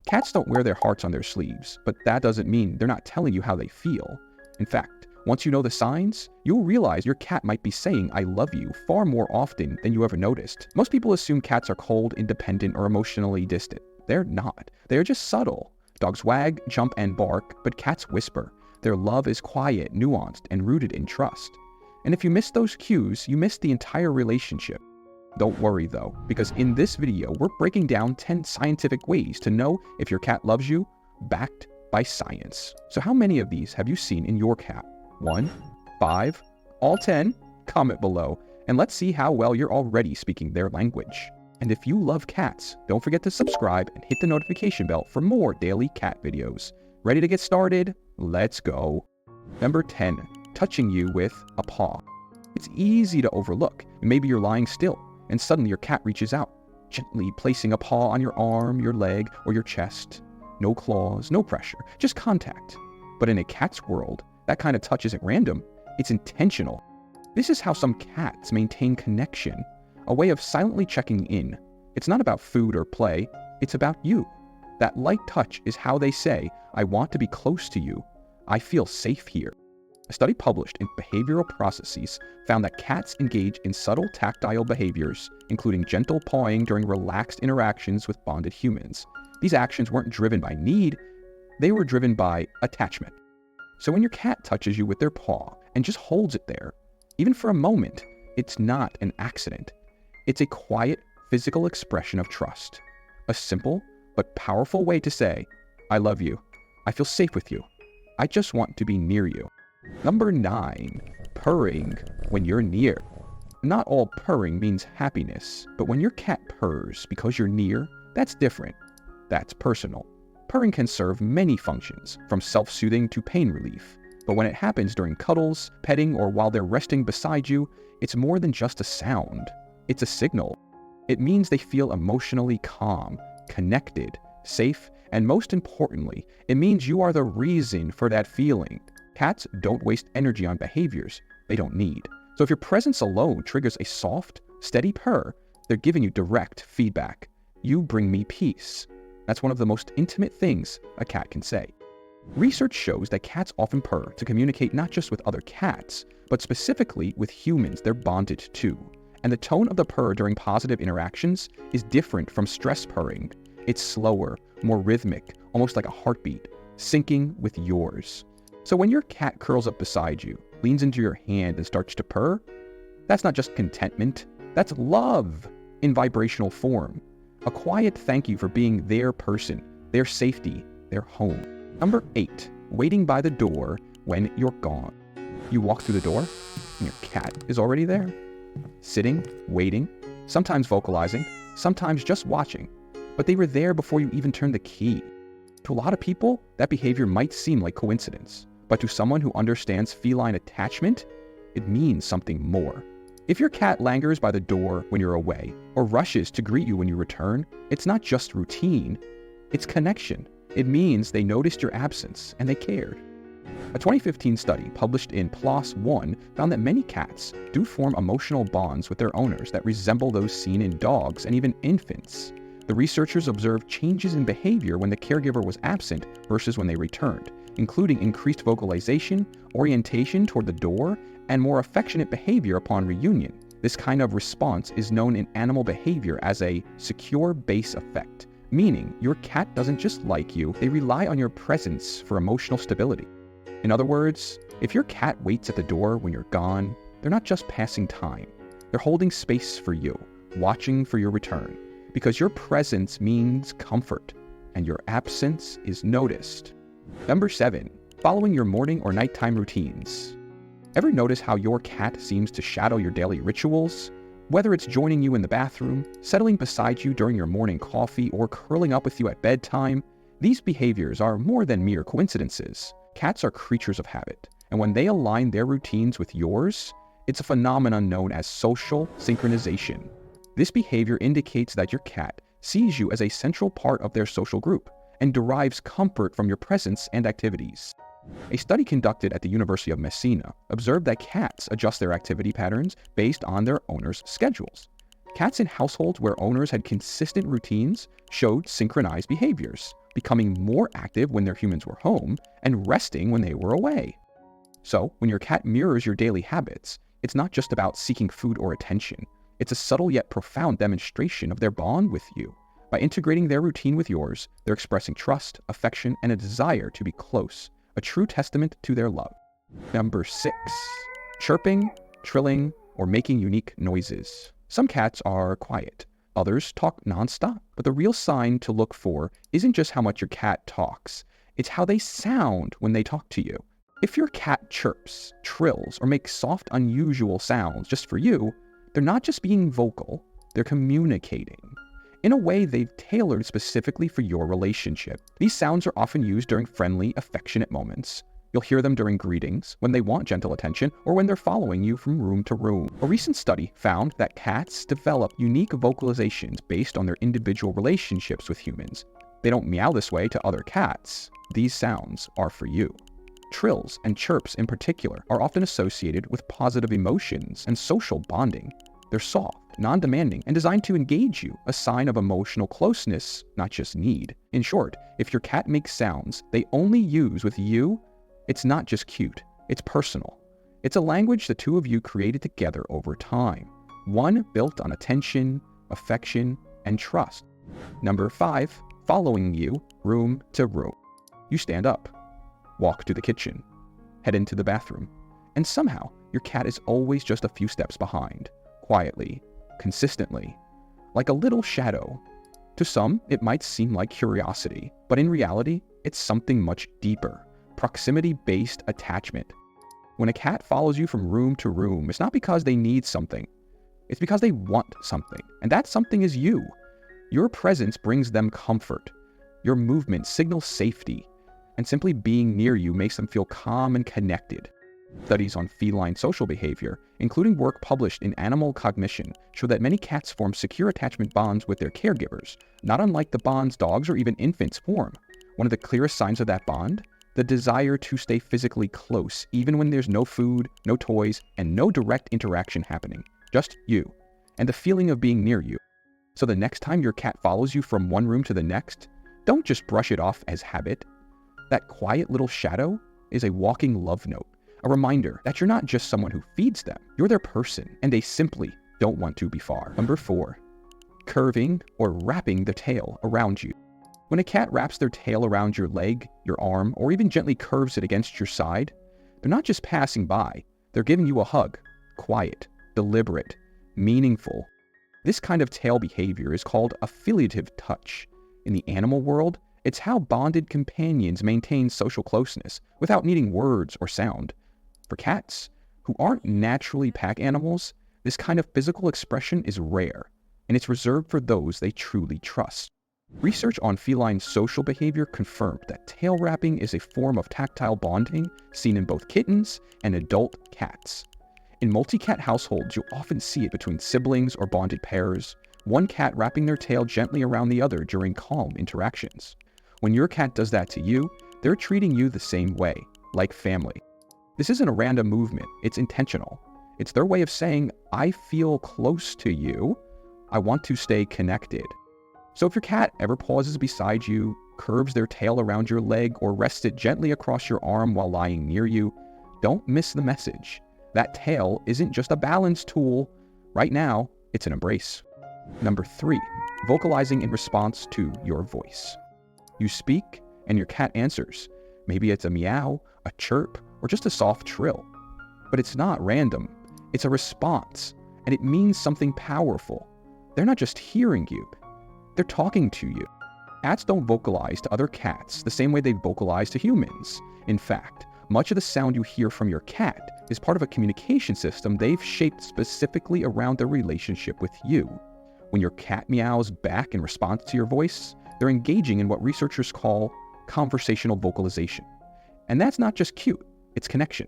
Cats don't wear their hearts on their sleeves, but that doesn't mean they're not telling you how they feel. In fact, once you know the signs, you'll realize your cat might be saying "I love you" far more often than you ever noticed. Most people assume cats are cold, independent, or emotionally distant. They're not. They're just subtle. Dogs wag, jump, and bark, but cats whisper. Their love is quiet, nuanced, and rooted in trust. And if you miss those cues, you miss the entire relationship. Don't worry though, because in this video, we're breaking down 10 scientific ways to know if your cat loves you, backed by science. So how many of these have you seen in your cat? 1, 5, all 10? Comment below, and let's see how well you're already speaking their language. And if you love cats, don't forget to subscribe and hit the notification bell for more daily cat videos. Ready to get started? Let's go. Number 10, touching you with a paw. It's easy to overlook. Maybe you're lying still, and suddenly your cat reaches out, gently placing a paw on your arm, your leg, or your chest. No claws, no pressure, just contact. But in a cat's world, that kind of touch isn't random, it's intentional. This is how some cats maintain connection, a way of silently checking in. It's not about food or play, it's about you. That light touch is how they say, "I want to be close to you. I feel safe here." A study published in Behavioral Processes found that cats engage in subtle tactile behaviors, including gentle pawing during relaxed interactions with bonded humans. These actions weren't driven by need, they were driven by attachment. So when your cat touches you with their paw and just holds it there, even for a moment, it's not an accident. It's a quiet, physical expression of trust. A simple but powerful way to say, "I love you. I feel safe with you. I just want to be near you." Number 9, purring when you're near. Not all purring means happiness, but when your cat purrs because you're near, that's different. That's personal. Purring can serve many functions, from self-soothing to pain relief. But when it happens during cuddles, petting, or while they're resting beside you, it's more than just a sound. It's a signal. It means they feel emotionally calm, connected, safe, and most importantly, it means you are the reason for that feeling. Cats don't waste energy on behaviors they don't need. So if your presence alone triggers a soft, steady purr, they're giving you direct feedback. "You bring me peace." That's one of the most intimate things a cat can say. Research shows that cats often purr to communicate not just with other cats, but specifically with humans they're bonded to. And the tone of the purr during positive interactions is different from stress purring. It's slower, more rhythmic, almost like a heartbeat, syncing with yours. So when your cat curls up beside you, leans into your hand and starts to purr, that's not just contentment, that's love in vibrational form. A quiet thank you for being their person, their safety, their home. Number 8, waiting by the door when you're gone. You walk through the door, and your cat is already there. Sitting, waiting, sometimes vocalizing, sometimes just watching. But they were there before you even turned the key. To a lot of people, that behavior might seem like coincidence. But to someone who understands feline attachment, it means something more. If your cat lingers by the door when you're away, or rushes to greet you when you return, it's not just routine, it's connection. It means they noticed your absence and they cared. A 2015 study published in PLOS One found that many cats do form emotional bonds with their owners that resemble those seen in dogs and even infants. The researchers observed changes in behavior when the caregiver was absent versus when they returned, including increased vocalization, orientation toward the door, and more affectionate behavior upon reunion. This kind of response is known in animal behavior as a secure base effect, meaning your cat doesn't just like you, they rely on your presence for emotional stability. In other words, if your cat waits at the door when you're gone, they're not just passing time. They're holding space for you, watching for your return, because your presence means comfort, and your absence is noticed. Number 7, following your morning or nighttime routines. Ever notice how your cat seems to shadow your daily rituals? Whether it's joining you in the bathroom, settling beside you during your morning coffee, or curling up with you at bedtime, these behaviors are more than mere coincidences. Cats are creatures of habit, and when they align their routines with yours, it's a phenomenon known as social synchronization. This behavior indicates that your cat sees you as a central part of their social group and derives comfort from your presence and activities. A study conducted at the University of Messina observed that cats adjust their activity patterns based on their owners' schedules. Cats in households where owners had consistent routines showed synchronized behaviors, becoming more active when their humans were home, and resting when they were away. So, when your cat mirrors your daily habits, it's not just about seeking food or attention. It's a subtle yet profound demonstration of their bond with you. By integrating their routine with yours, they're expressing trust, affection, and a desire to be close, a true testament to their love. Number 6. Chirping, trilling, or making unique noises. Some cats are quiet. Others talk nonstop. But the real sign to look for isn't just how much your cat talks. It's how they sound when they talk to you. If your cat chirps, trills, or makes soft, unusual sounds just for you, they're not just being vocal, they're communicating. In a way they've tailored specifically for your relationship. These sounds are often used during friendly, affectionate moments. You'll hear them during greetings, when they want gentle attention, or when they're following you from room to room. A recent study found that cats develop unique vocalizations based on their individual relationships with humans. They don't meow this way to other cats. These sounds are for you. Trills and chirps in particular are often associated with positive emotions and social bonding. They're soft, non-demanding, and designed to engage you, a sign of emotional closeness, not just need. In short, if your cat makes sounds they only use with you, it's not just cute, it's personal. It's a language the two of you created together over time, one built on attention, affection, and trust. Number 5, following you room to room. You stand up, walk to the kitchen, head into the bathroom, and somehow your cat is always just a few steps behind, quietly, consistently, like a little shadow. To some, it might seem like curiosity, but in reality, it's something much deeper, proximity-based attachment. When a cat follows you from room to room, it's not because they need something, it's because they want something, and that something is you. Your presence brings them comfort. Your movement signals safety, and simply being near you makes them feel calm and connected. Studies on feline social behavior, including work published in Animal Cognition, show that many cats form secure attachment bonds with their caregivers, not unlike the bonds dogs or even infants form. One of the clearest signs of that bond? The desire to stay physically close, even when there's no food, no toys, and no direct interaction happening. Just you, and the feeling of being near you. So the next time your cat follows you from one room to the next, don't just brush it off as habit. That quiet little shadow is a walking love note, a reminder that you're not just someone who feeds them, you're their person, and they simply don't want to be far. Number 4, curving or wrapping the tail around you. When a cat wraps their tail around your leg, your arm, or even gently curves it against your side, they're not just passing by, they're giving you a hug, quiet, deliberate, meaningful. This kind of tail behavior is called affiliative touch. In the animal world, it's how bonded companions maintain social closeness without needing words or sound. For cats, who aren't naturally pack animals, this kind of physical expression is rare, and it's reserved for those they truly trust. Research on feline social behavior confirmed that tail wrapping is a form of tactile bonding seen in both kittens and adult cats. In multi-cat households, you'll often see it between siblings or bonded pairs, one cat wrapping their tail gently around the other during calm interactions. When your cat does that to you, they're treating you the same way, like family. This isn't a random movement, it's intentional. It's their way of saying, I feel close to you, I want to stay connected. So if your cat ever pauses beside you, curves their tail around your leg, or rests it gently across your arm while lying near you, don't miss the message. That tail isn't just a balance tool. Right now, it's an embrace. Number 3, vocalizing in response to your voice. You speak, and your cat answers. Maybe it's a meow, a chirp, or just a soft trill. But it's not random. It's a response, and it means something powerful. They're not just hearing you. They're talking to you. Cats don't vocalize to other cats the same way they vocalize to humans. In fact, much of the sound you hear from your cat is part of a communication system they've shaped specifically around their relationship with you. When your cat meows back in response to your voice, they're engaging in what researchers call conversational vocalization. And that's not just cute, it's connection.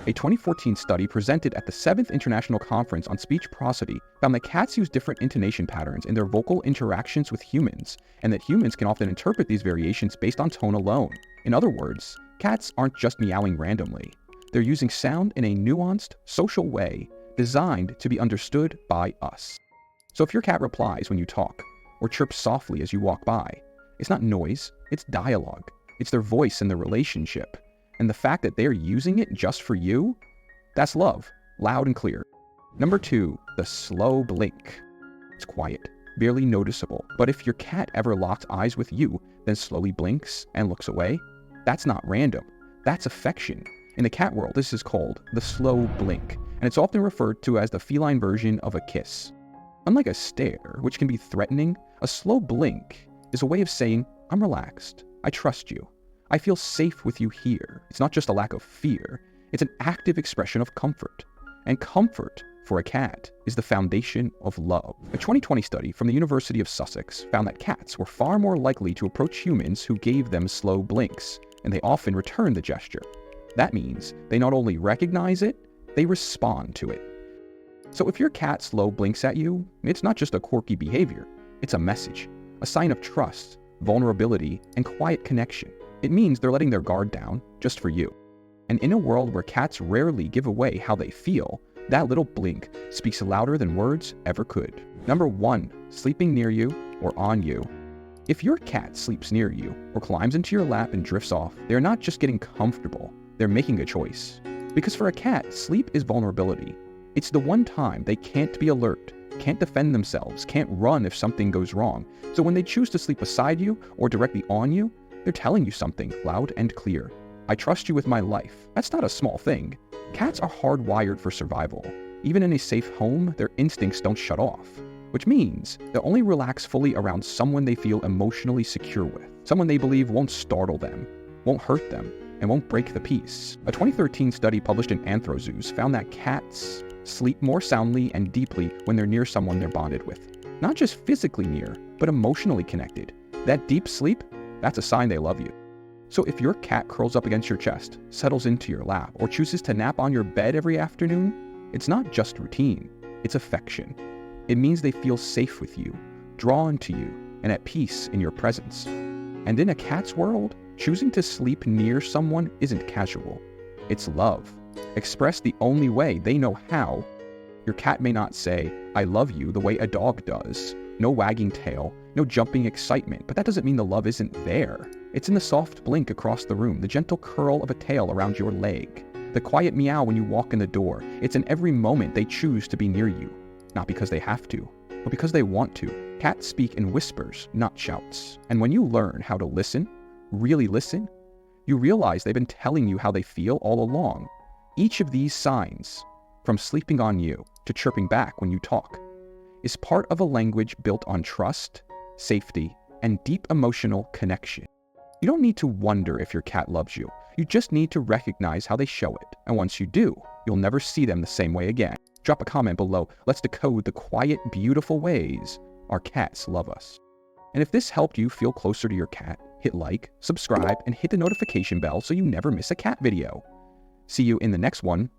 A 2014 study presented at the 7th International Conference on Speech Prosody found that cats use different intonation patterns in their vocal interactions with humans, and that humans can often interpret these variations based on tone alone. In other words, cats aren't just meowing randomly. They're using sound in a nuanced, social way designed to be understood by us. So if your cat replies when you talk, or chirps softly as you walk by, It's not noise, it's dialogue. It's their voice in the relationship. And the fact that they're using it just for you, that's love, loud and clear. Number 2, the slow blink. It's quiet, barely noticeable. But if your cat ever locks eyes with you, then slowly blinks and looks away, that's not random. That's affection. In the cat world, this is called the slow blink, and it's often referred to as the feline version of a kiss. Unlike a stare, which can be threatening, a slow blink is a way of saying, I'm relaxed, I trust you, I feel safe with you here. It's not just a lack of fear, it's an active expression of comfort. And comfort, for a cat, is the foundation of love. A 2020 study from the University of Sussex found that cats were far more likely to approach humans who gave them slow blinks, and they often return the gesture. That means they not only recognize it, they respond to it. So if your cat slow blinks at you, it's not just a quirky behavior, it's a message, a sign of trust, vulnerability, and quiet connection. It means they're letting their guard down just for you. And in a world where cats rarely give away how they feel, that little blink speaks louder than words ever could. Number 1, sleeping near you or on you. If your cat sleeps near you or climbs into your lap and drifts off, they're not just getting comfortable, they're making a choice. Because for a cat, sleep is vulnerability. It's the one time they can't be alert, can't defend themselves, can't run if something goes wrong. So when they choose to sleep beside you or directly on you, they're telling you something loud and clear. I trust you with my life. That's not a small thing. Cats are hardwired for survival. Even in a safe home, their instincts don't shut off, which means they'll only relax fully around someone they feel emotionally secure with, someone they believe won't startle them, won't hurt them, and won't break the peace. A 2013 study published in Anthrozoos found that cats sleep more soundly and deeply when they're near someone they're bonded with. Not just physically near, but emotionally connected. That deep sleep, that's a sign they love you. So if your cat curls up against your chest, settles into your lap, or chooses to nap on your bed every afternoon, it's not just routine, it's affection. It means they feel safe with you, drawn to you, and at peace in your presence. And in a cat's world, choosing to sleep near someone isn't casual. It's love, expressed the only way they know how. Your cat may not say, I love you, the way a dog does. No wagging tail, no jumping excitement, but that doesn't mean the love isn't there. It's in the soft blink across the room, the gentle curl of a tail around your leg, the quiet meow when you walk in the door. It's in every moment they choose to be near you, not because they have to, but because they want to. Cats speak in whispers, not shouts. And when you learn how to listen, really listen, you realize they've been telling you how they feel all along. Each of these signs, from sleeping on you to chirping back when you talk, is part of a language built on trust, safety, and deep emotional connection. You don't need to wonder if your cat loves you. You just need to recognize how they show it. And once you do, you'll never see them the same way again. Drop a comment below. Let's decode the quiet, beautiful ways our cats love us. And if this helped you feel closer to your cat, hit like, subscribe, and hit the notification bell so you never miss a cat video. See you in the next one.